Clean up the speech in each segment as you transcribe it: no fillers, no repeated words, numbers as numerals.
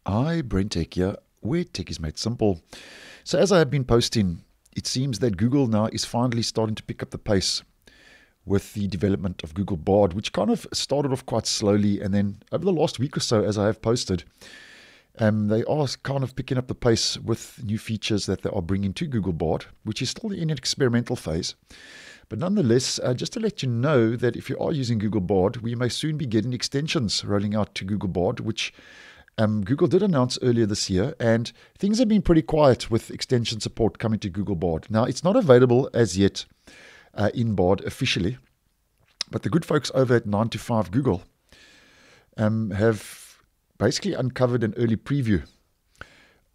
Hi, BrenTech here, where tech is made simple. So as I have been posting, it seems that Google now is finally starting to pick up the pace with the development of Google Bard, which kind of started off quite slowly, and then over the last week or so, as I have posted, they are kind of picking up the pace with new features that they are bringing to Google Bard, which is still in an experimental phase. But nonetheless, just to let you know that if you are using Google Bard, we may soon be getting extensions rolling out to Google Bard, which Google did announce earlier this year, and things have been pretty quiet with extension support coming to Google Bard. Now, it's not available as yet in Bard officially, but the good folks over at 9 to 5 Google have basically uncovered an early preview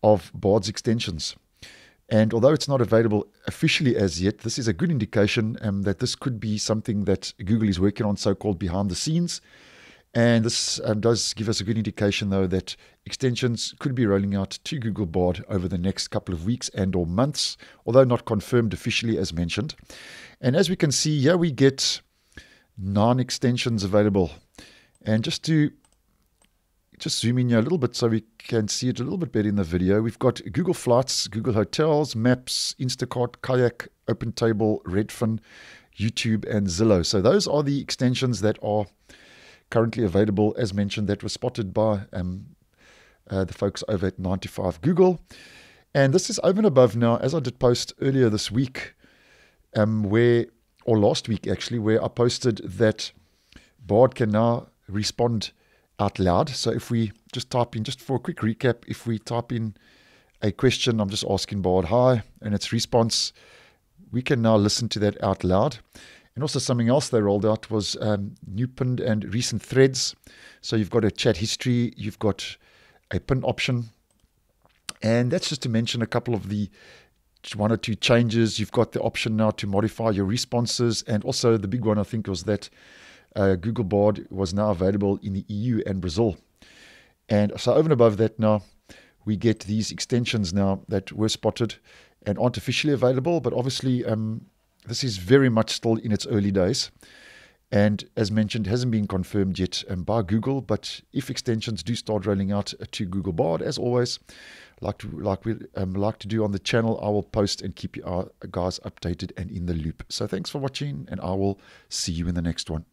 of Bard's extensions. And although it's not available officially as yet, this is a good indication that this could be something that Google is working on, so-called behind the scenes. And this does give us a good indication, though, that extensions could be rolling out to Google Bard over the next couple of weeks and or months, although not confirmed officially as mentioned. And as we can see here, we get 9 extensions available. And just to zoom in here a little bit so we can see it a little bit better in the video, we've got Google Flights, Google Hotels, Maps, Instacart, Kayak, OpenTable, Redfin, YouTube, and Zillow. So those are the extensions that are currently available, as mentioned, that was spotted by the folks over at 9 to 5 Google. And this is over and above now, as I did post earlier this week, or last week actually, where I posted that Bard can now respond out loud. So if we just type in, just for a quick recap, if we type in a question, I'm just asking Bard, hi, and its response, we can now listen to that out loud. And also something else they rolled out was new pinned and recent threads. So you've got a chat history, you've got a pin option. And that's just to mention a couple of the 1 or 2 changes. You've got the option now to modify your responses. And also the big one, I think, was that Google Bard was now available in the EU and Brazil. And so over and above that now, we get these extensions now that were spotted and aren't officially available, but obviously this is very much still in its early days, and as mentioned, hasn't been confirmed yet by Google. But if extensions do start rolling out to Google Bard, as always, like we like to do on the channel, I will post and keep you guys updated and in the loop. So thanks for watching, and I will see you in the next one.